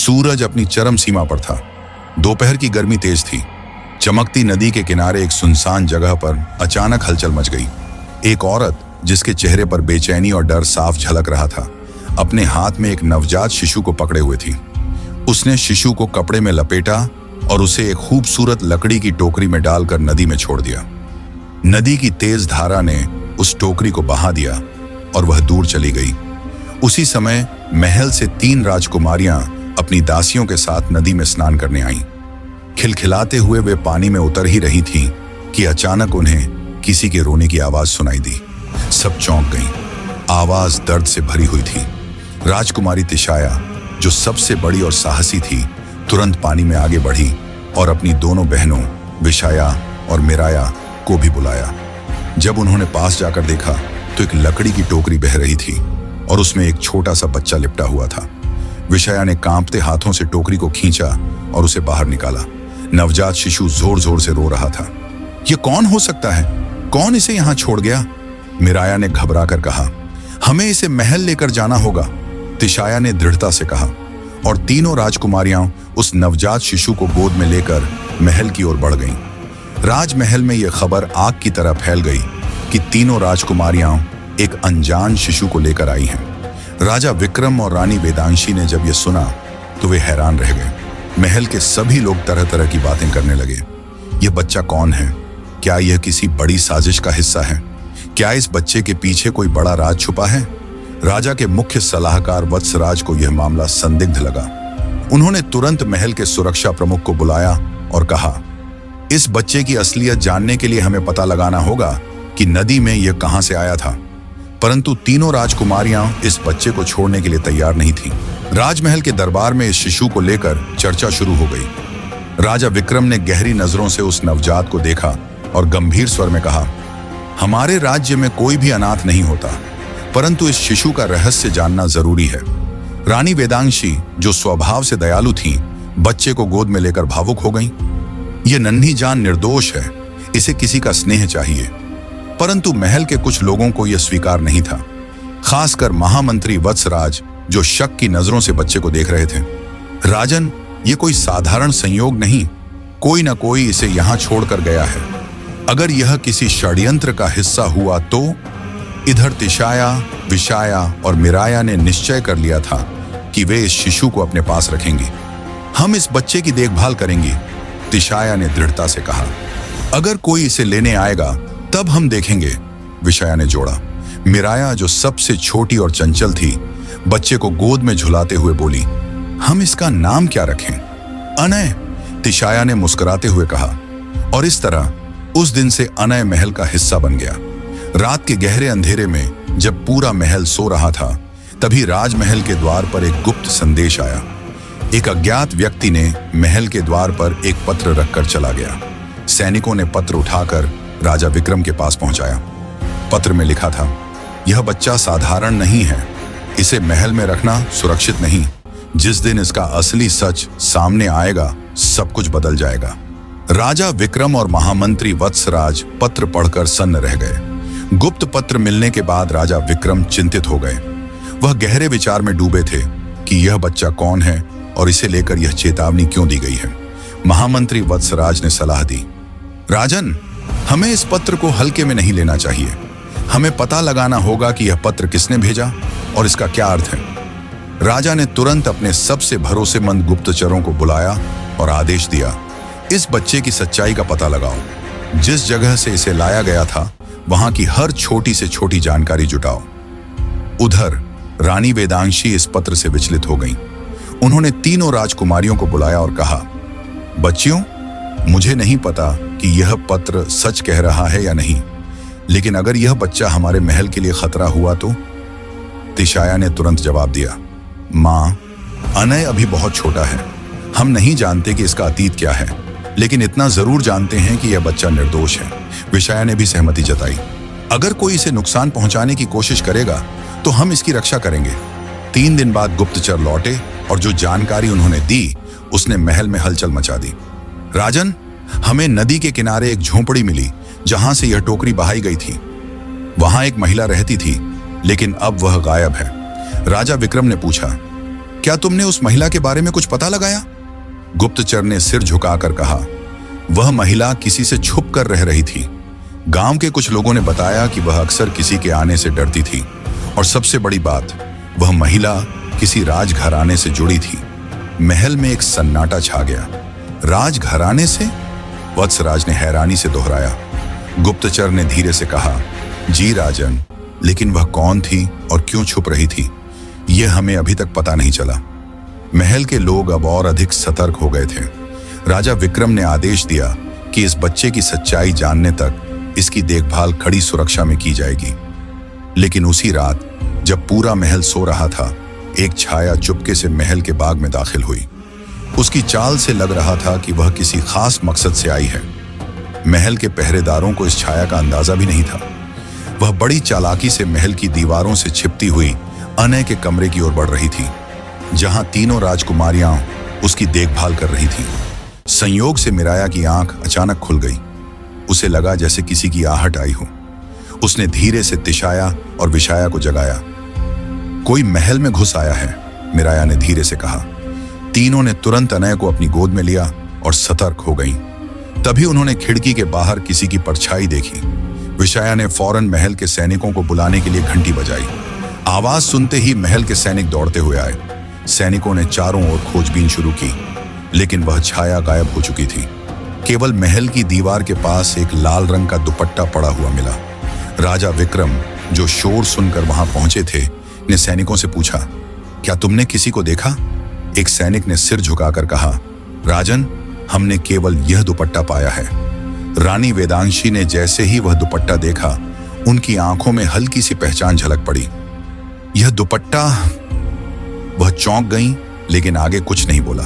सूरज अपनी चरम सीमा पर था। दोपहर की गर्मी तेज थी। चमकती नदी के किनारे एक सुनसान जगह पर अचानक हलचल मच गई। एक औरत, जिसके चेहरे पर बेचैनी और डर साफ झलक रहा था, अपने हाथ में एक नवजात शिशु को पकड़े हुए थी। उसने शिशु को कपड़े में लपेटा और उसे एक खूबसूरत लकड़ी की टोकरी में डालकर नदी में छोड़ दिया। नदी की तेज धारा ने उस टोकरी को बहा दिया और वह दूर चली गई। उसी समय महल से 3 राजकुमारियां अपनी दासियों के साथ नदी में स्नान करने आईं। खिलखिलाते हुए वे पानी में उतर ही रही थीं कि अचानक उन्हें किसी के रोने की आवाज सुनाई दी। सब चौंक गईं। आवाज दर्द से भरी हुई थी। राजकुमारी तिशाया, जो सबसे बड़ी और साहसी थी, तुरंत पानी में आगे बढ़ी और अपनी दोनों बहनों विशाया और मिराया को भी बुलाया। जब उन्होंने पास जाकर देखा तो एक लकड़ी की टोकरी बह रही थी और उसमें एक छोटा सा बच्चा लिपटा हुआ था। विशाया ने कांपते हाथों से टोकरी को खींचा और उसे बाहर निकाला। नवजात शिशु जोर जोर से रो रहा था। यह कौन हो सकता है? कौन इसे यहां छोड़ गया? मिराया ने घबराकर कहा। हमें इसे महल लेकर जाना होगा, तिशाया ने दृढ़ता से कहा। और तीनों राजकुमारियां उस नवजात शिशु को गोद में लेकर महल की ओर बढ़ गईं। राजमहल में यह खबर आग की तरह फैल गई कि तीनों राजकुमारियां एक अनजान शिशु को लेकर आई हैं। राजा विक्रम और रानी वेदांशी ने जब यह सुना तो वे हैरान रह गए। महल के सभी लोग तरह तरह की बातें करने लगे। यह बच्चा कौन है? क्या यह किसी बड़ी साजिश का हिस्सा है? क्या इस बच्चे के पीछे कोई बड़ा राज छुपा है? राजा के मुख्य सलाहकार वत्सराज को यह मामला संदिग्ध लगा। उन्होंने तुरंत महल के सुरक्षा प्रमुख को बुलाया और कहा, इस बच्चे की असलियत जानने के लिए हमें पता लगाना होगा कि नदी में यह कहां से आया था। परंतु तीनों राजकुमारियां इस बच्चे को छोड़ने के लिए तैयार नहीं थीं। राजमहल के दरबार में इस शिशु को लेकर चर्चा शुरू हो गई। राजा विक्रम ने गहरी नजरों से उस नवजात को देखा और गंभीर स्वर में कहा, हमारे राज्य में कोई भी अनाथ नहीं होता, परंतु इस शिशु का रहस्य जानना जरूरी है। रानी वेदांशी, जो स्वभाव से दयालु थीं, बच्चे को गोद में लेकर भावुक हो गईं। यह नन्ही जान निर्दोष है, इसे किसी का स्नेह चाहिए। परंतु महल के कुछ लोगों को यह स्वीकार नहीं था, खासकर महामंत्री वत्सराज, जो शक की नजरों से बच्चे को देख रहे थे। राजन, ये कोई साधारण संयोग नहीं, कोई ना कोई इसे यहां छोड़कर गया है। अगर यह किसी षड्यंत्र का हिस्सा हुआ तो? इधर तिशाया, विशाया और मिराया ने निश्चय कर लिया था कि वे इस शिशु को अपने पास रखेंगी। हम इस बच्चे की देखभाल करेंगे, तिशाया ने दृढ़ता से कहा। अगर कोई इसे लेने आएगा तब हम देखेंगे, विशाया ने जोड़ा। मिराया, जो सबसे छोटी और चंचल थी, बच्चे को गोद में झुलाते हुए बोली, हम इसका नाम क्या रखें? अनय, तिशाया ने मुस्कुराते हुए कहा। और इस तरह उस दिन से अनय महल का हिस्सा बन गया। रात के गहरे अंधेरे में जब पूरा महल सो रहा था, तभी राजमहल के द्वार पर एक गुप्त संदेश आया। एक अज्ञात व्यक्ति ने महल के द्वार पर एक पत्र रखकर चला गया। सैनिकों ने पत्र उठाकर राजा विक्रम के पास पहुंचाया। पत्र में लिखा था, यह बच्चा साधारण नहीं है, इसे महल में रखना सुरक्षित नहीं। जिस दिन इसका असली सच सामने आएगा, सब कुछ बदल जाएगा। राजा विक्रम और महामंत्री वत्सराज पत्र पढ़कर सन्न रह गए। गुप्त पत्र मिलने के बाद राजा विक्रम चिंतित हो गए। वह गहरे विचार में डूबे थे कि यह बच्चा कौन है और इसे लेकर यह चेतावनी क्यों दी गई है। महामंत्री वत्सराज ने सलाह दी, राजन, हमें इस पत्र को हल्के में नहीं लेना चाहिए। हमें पता लगाना होगा कि यह पत्र किसने भेजा और इसका क्या अर्थ है। राजा ने तुरंत अपने सबसे भरोसेमंद गुप्तचरों को बुलाया और आदेश दिया, इस बच्चे की सच्चाई का पता लगाओ। जिस जगह से इसे लाया गया था, वहां की हर छोटी से छोटी जानकारी जुटाओ। उधर रानी वेदांशी इस पत्र से विचलित हो गईं। उन्होंने तीनों राजकुमारियों को बुलाया और कहा, बच्चियों, मुझे नहीं पता कि यह पत्र सच कह रहा है या नहीं, लेकिन अगर यह बच्चा हमारे महल के लिए खतरा हुआ तो? तिशाया ने तुरंत जवाब दिया, माँ, अनय अभी बहुत छोटा है। हम नहीं जानते कि इसका अतीत क्या है, लेकिन इतना जरूर जानते हैं कि यह बच्चा निर्दोष है। विशाया ने भी सहमति जताई। अगर कोई इसे नुकसान पहुंचाने की कोशिश करेगा तो हम इसकी रक्षा करेंगे। 3 दिन बाद गुप्तचर लौटे और जो जानकारी उन्होंने दी, उसने महल में हलचल मचा दी। राजन, हमें नदी के किनारे एक झोंपड़ी मिली जहां से यह टोकरी बहाई गई थी। वहां एक महिला रहती थी, लेकिन अब वह गायब है। राजा विक्रम ने पूछा, क्या तुमने उस महिला के बारे में कुछ पता लगाया? गुप्तचर ने सिर झुकाकर कहा, वह महिला किसी से छुप कर रह रही थी। गांव के कुछ लोगों ने बताया कि वह अक्सर किसी के आने से डरती थी, और सबसे बड़ी बात, वह महिला किसी राजघराने से जुड़ी थी। महल में एक सन्नाटा छा गया। राजघराने से? वत्सराज ने हैरानी से दोहराया। गुप्तचर ने धीरे से कहा, जी राजन, लेकिन वह कौन थी और क्यों छुप रही थी, यह हमें अभी तक पता नहीं चला। महल के लोग अब और अधिक सतर्क हो गए थे। राजा विक्रम ने आदेश दिया कि इस बच्चे की सच्चाई जानने तक इसकी देखभाल कड़ी सुरक्षा में की जाएगी। लेकिन उसी रात जब पूरा महल सो रहा था, एक छाया चुपके से महल के बाग में दाखिल हुई। उसकी चाल से लग रहा था कि वह किसी खास मकसद से आई है। महल के पहरेदारों को इस छाया का अंदाजा भी नहीं था। वह बड़ी चालाकी से महल की दीवारों से छिपती हुई अनय के कमरे की ओर बढ़ रही थी, जहां तीनों राजकुमारियां उसकी देखभाल कर रही थीं। संयोग से मिराया की आंख अचानक खुल गई। उसे लगा जैसे किसी की आहट आई हो। उसने धीरे से तिशाया और विशाया को जगाया। कोई महल में घुस आया है, मिराया ने धीरे से कहा। तीनों ने तुरंत अनय को अपनी गोद में लिया और सतर्क हो गईं। तभी उन्होंने खिड़की के बाहर किसी की परछाई देखी। विशाया ने फौरन महल के सैनिकों को बुलाने के लिए घंटी बजाई। आवाज सुनते ही महल के सैनिक दौड़ते हुए आए। सैनिकों ने चारों ओर खोजबीन शुरू की, लेकिन वह छाया गायब हो चुकी थी। केवल महल की दीवार के पास एक लाल रंग का दुपट्टा पड़ा हुआ मिला। राजा विक्रम, जो शोर सुनकर वहां पहुंचे थे, ने सैनिकों से पूछा, क्या तुमने किसी को देखा? एक सैनिक ने सिर झुकाकर कहा, राजन, हमने केवल यह दुपट्टा पाया है। रानी वेदांशी ने जैसे ही वह दुपट्टा देखा, उनकी आंखों में हल्की सी पहचान झलक पड़ी। यह दुपट्टा? वह चौंक गईं, लेकिन आगे कुछ नहीं बोला।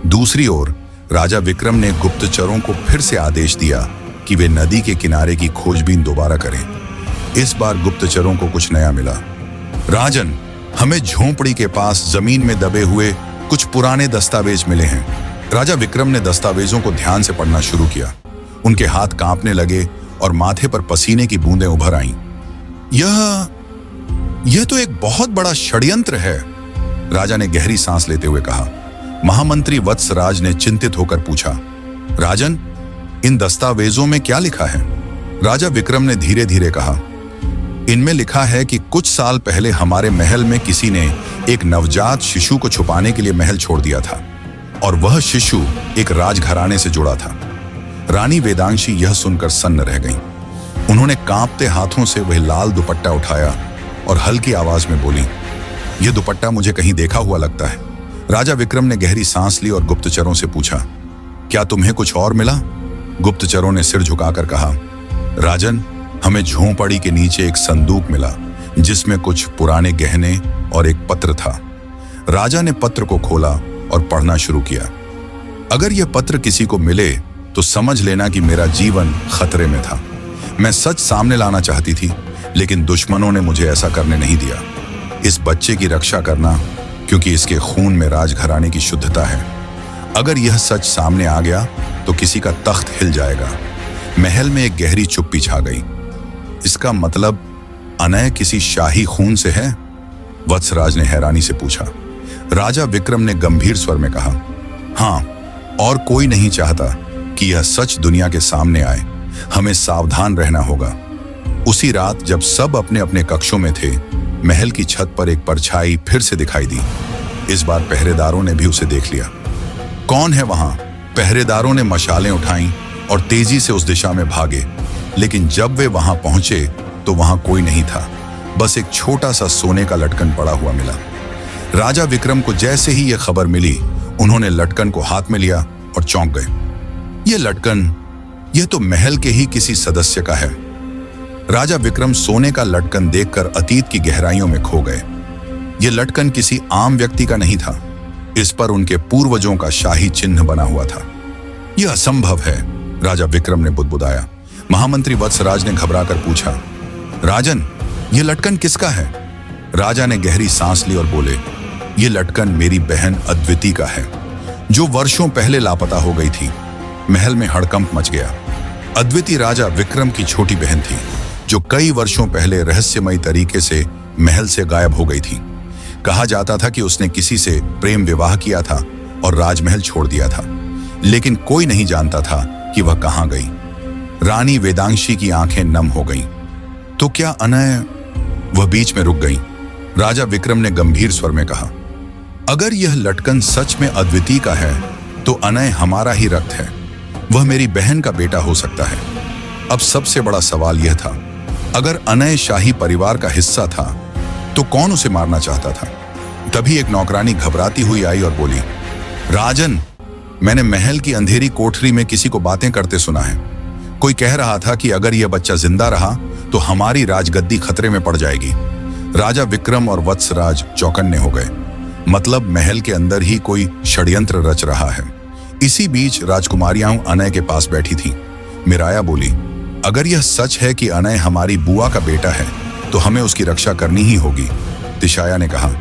दूसरी ओर राजा विक्रम ने गुप्तचरों को फिर से आदेश दिया कि वे नदी के किनारे की खोजबीन दोबारा करें। इस बार गुप्तचरों को कुछ नया मिला। राजन, हमें झोंपड़ी के पास जमीन में दबे हुए कुछ पुराने दस्तावेज मिले हैं। राजा विक्रम ने दस्तावेजों को ध्यान से पढ़ना शुरू किया। उनके हाथ कांपने लगे और माथे पर पसीने की बूंदें उभर आईं। यह तो एक बहुत बड़ा षड्यंत्र है, राजा ने गहरी सांस लेते हुए कहा। महामंत्री वत्सराज ने चिंतित होकर पूछा, राजन, इन दस्तावेजों में क्या लिखा है? राजा विक्रम ने धीरे धीरे कहा, इनमें लिखा है कि कुछ साल पहले हमारे महल में किसी ने एक नवजात शिशु को छुपाने के लिए महल छोड़ दिया था, और वह शिशु एक राजघराने से जुड़ा था। रानी वेदांशी यह सुनकर सन्न रह गईं। उन्होंने कांपते हाथों से वह लाल दुपट्टा उठाया और हल्की आवाज में बोली, यह दुपट्टा मुझे कहीं देखा हुआ लगता है। राजा विक्रम ने गहरी सांस ली और गुप्तचरों से पूछा, क्या तुम्हें कुछ और मिला? गुप्तचरों ने सिर झुकाकर कहा, राजन, हमें झोंपड़ी के नीचे एक संदूक मिला, जिसमें कुछ पुराने गहने और एक पत्र था। राजा ने पत्र को खोला और पढ़ना शुरू किया। अगर यह पत्र किसी को मिले तो समझ लेना कि मेरा जीवन खतरे में था। मैं सच सामने लाना चाहती थी, लेकिन दुश्मनों ने मुझे ऐसा करने नहीं दिया। इस बच्चे की रक्षा करना, क्योंकि इसके खून में राजघराने की शुद्धता है। अगर यह सच सामने आ गया तो किसी का तख्त हिल जाएगा। महल में एक गहरी चुप्पी छा गई। इसका मतलब अनय किसी शाही खून से है? वत्सराज ने हैरानी से पूछा। राजा विक्रम ने गंभीर स्वर में कहा, हाँ, और कोई नहीं चाहता कि यह सच दुनिया के सामने आए। हमें सावधान रहना होगा। उसी रात जब सब अपने अपने कक्षों में थे, महल की छत पर एक परछाई फिर से दिखाई दी। इस बार पहरेदारों ने भी उसे देख लिया। कौन है वहां? पहरेदारों ने मशालें उठाईं और तेजी से उस दिशा में भागे, लेकिन जब वे वहां पहुंचे तो वहां कोई नहीं था। बस एक छोटा सा सोने का लटकन पड़ा हुआ मिला। राजा विक्रम को जैसे ही यह खबर मिली, उन्होंने लटकन को हाथ में लिया और चौंक गए। यह लटकन, यह तो महल के ही किसी सदस्य का है। राजा विक्रम सोने का लटकन देखकर अतीत की गहराइयों में खो गए। यह लटकन किसी आम व्यक्ति का नहीं था। इस पर उनके पूर्वजों का शाही चिन्ह बना हुआ था। यह असंभव है, राजा विक्रम ने बुदबुदाया। महामंत्री वत्सराज ने घबराकर पूछा, राजन, यह लटकन किसका है? राजा ने गहरी सांस ली और बोले, यह लटकन मेरी बहन अद्विति का है, जो वर्षों पहले लापता हो गई थी। महल में हड़कंप मच गया। अद्विति राजा विक्रम की छोटी बहन थी, जो कई वर्षों पहले रहस्यमयी तरीके से महल से गायब हो गई थी। कहा जाता था कि उसने किसी से प्रेम विवाह किया था और राजमहल छोड़ दिया था, लेकिन कोई नहीं जानता था कि वह कहां गई। रानी वेदांशी की आंखें नम हो गईं। तो क्या अनय? वह बीच में रुक गई। राजा विक्रम ने गंभीर स्वर में कहा, अगर यह लटकन सच में अद्वितीय का है तो अनय हमारा ही रक्त है। वह मेरी बहन का बेटा हो सकता है। अब सबसे बड़ा सवाल यह था, अगर अनय शाही परिवार का हिस्सा था तो कौन उसे मारना चाहता था? तभी एक नौकरानी घबराती हुई आई और बोली, राजन, मैंने महल की अंधेरी कोठरी में किसी को बातें करते सुना है। कोई कह रहा था कि अगर यह बच्चा जिंदा रहा तो हमारी राजगद्दी खतरे में पड़ जाएगी। राजा विक्रम और वत्सराज चौकन्ने हो गए। मतलब महल के अंदर ही कोई षड्यंत्र रच रहा है। इसी बीच राजकुमारियां अनय के पास बैठी थीं। मिराया बोली, अगर यह सच है कि अनय हमारी बुआ का बेटा है तो हमें उसकी रक्षा करनी ही होगी। तिशाया ने कहा,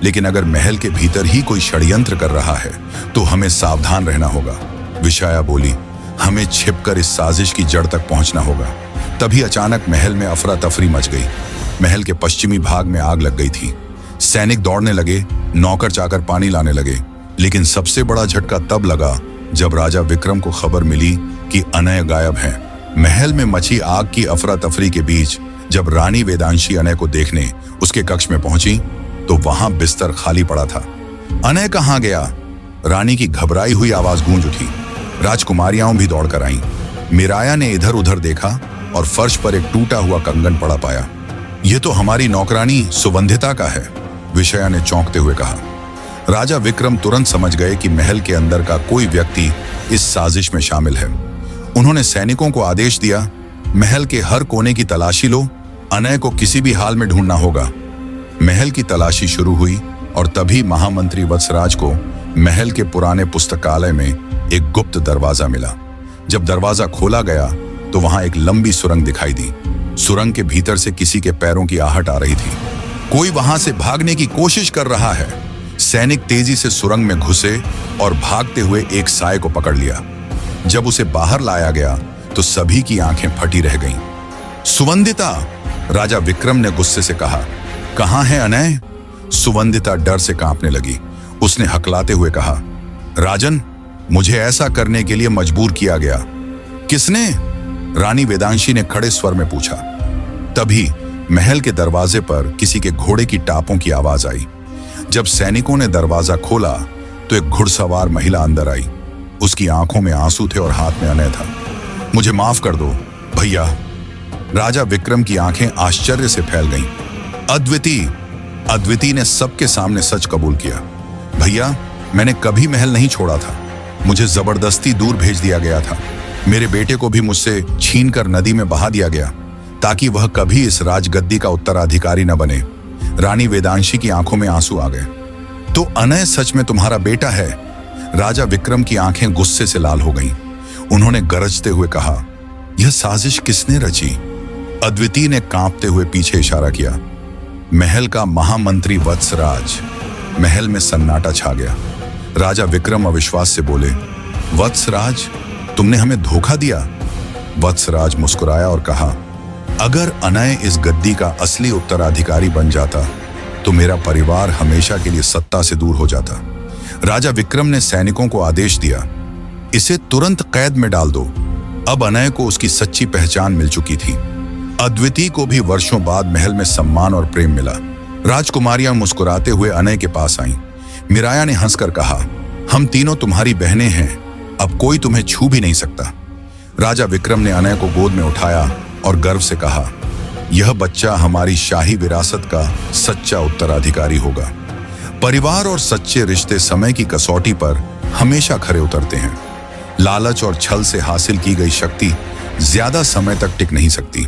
लेकिन अगर महल के भीतर ही कोई षड्यंत्र कर रहा है तो हमें सावधान रहना होगा। विशाया बोली, हमें छिपकर इस साजिश की जड़ तक पहुंचना होगा। तभी अचानक महल में अफरा तफरी मच गई। महल के पश्चिमी भाग में आग लग गई थी। सैनिक दौड़ने लगे, नौकर चाकर पानी लाने लगे। लेकिन सबसे बड़ा झटका तब लगा जब राजा विक्रम को खबर मिली कि अनय गायब है। महल में मची आग की अफरा तफरी के बीच जब रानी वेदांशी अनय को देखने उसके कक्ष में पहुंची तो वहां बिस्तर खाली पड़ा था। अनय कहां गया? रानी की घबराई हुई आवाज गूंज उठी। राजकुमारियां भी दौड़कर आईं। मिराया ने इधर उधर देखा और फर्श पर एक टूटा हुआ कंगन पड़ा पाया। यह तो हमारी नौकरानी सुवंधिता का है, विषया ने चौंकते हुए कहा। राजा विक्रम तुरंत समझ गए कि महल के अंदर का कोई व्यक्ति इस साजिश में शामिल है। उन्होंने सैनिकों को आदेश दिया, महल के हर कोने की तलाशी लो, अनय को किसी भी हाल में ढूंढना होगा। महल की तलाशी शुरू हुई और तभी महामंत्री वत्सराज को महल के पुराने पुस्तकालय में एक गुप्त दरवाजा मिला। जब दरवाजा खोला गया तो वहां एक लंबी सुरंग दिखाई दी। सुरंग के भीतर से किसी के पैरों की आहट आ रही थी। कोई वहां से भागने की कोशिश कर रहा है। सैनिक तेजी से सुरंग में घुसे और भागते हुए एक साय को पकड़ लिया। जब उसे बाहर लाया गया तो सभी की आंखें फटी रह गईं। सुवंधिता, राजा विक्रम ने गुस्से से कहा, कहां है अनय? सुवंधिता डर से कांपने लगी। उसने हकलाते हुए कहा, राजन, मुझे ऐसा करने के लिए मजबूर किया गया। किसने? रानी वेदांशी ने खड़े स्वर में पूछा। तभी महल के दरवाजे पर किसी के घोड़े की टापों की आवाज आई। जब सैनिकों ने दरवाजा खोला तो एक घुड़सवार महिला अंदर आई। उसकी आंखों में आंसू थे और हाथ में अनय था। मुझे माफ कर दो भैया। राजा विक्रम की आंखें आश्चर्य से फैल गईं। अद्वितीय, अद्वितीय ने सबके सामने सच कबूल किया। भैया, मैंने कभी महल नहीं छोड़ा था। मुझे जबरदस्ती दूर भेज दिया गया था। मेरे बेटे को भी मुझसे छीनकर नदी में बहा दिया गया ताकि वह कभी इस राजगद्दी का उत्तराधिकारी न बने। रानी वेदांशी की आंखों में आंसू आ गए। तो अनय सच में तुम्हारा बेटा है? राजा विक्रम की आंखें गुस्से से लाल हो गईं। उन्होंने गरजते हुए कहा, यह साजिश किसने रची? अद्वितीय ने कांपते हुए पीछे इशारा किया। महल का महामंत्री वत्सराज। महल में सन्नाटा छा गया। राजा विक्रम अविश्वास से बोले, वत्सराज, तुमने हमें धोखा दिया। वत्सराज मुस्कुराया और कहा, अगर अनय इस गद्दी का असली उत्तराधिकारी बन जाता तो मेरा परिवार हमेशा के लिए सत्ता से दूर हो जाता। राजा विक्रम ने सैनिकों को आदेश दिया, इसे तुरंत कैद में डाल दो। अब अनय को उसकी सच्ची पहचान मिल चुकी थी। अद्वितीय को भी वर्षों बाद महल में सम्मान और प्रेम मिला। राजकुमारियां मुस्कुराते हुए अनय के पास आईं। मिराया ने हंसकर कहा, हम तीनों तुम्हारी बहनें हैं, अब कोई तुम्हें छू भी नहीं सकता। राजा विक्रम ने अनय को गोद में उठाया और गर्व से कहा, यह बच्चा हमारी शाही विरासत का सच्चा उत्तराधिकारी होगा। परिवार और सच्चे रिश्ते समय की कसौटी पर हमेशा खरे उतरते हैं। लालच और छल से हासिल की गई शक्ति ज्यादा समय तक टिक नहीं सकती।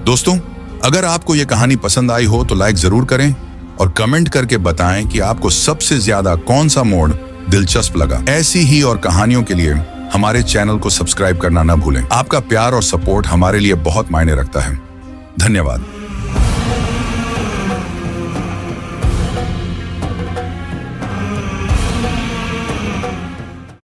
दोस्तों, अगर आपको यह कहानी पसंद आई हो तो लाइक जरूर करें और कमेंट करके बताएं कि आपको सबसे ज्यादा कौन सा मोड़ दिलचस्प लगा। ऐसी ही और कहानियों के लिए हमारे चैनल को सब्सक्राइब करना न भूलें। आपका प्यार और सपोर्ट हमारे लिए बहुत मायने रखता है। धन्यवाद।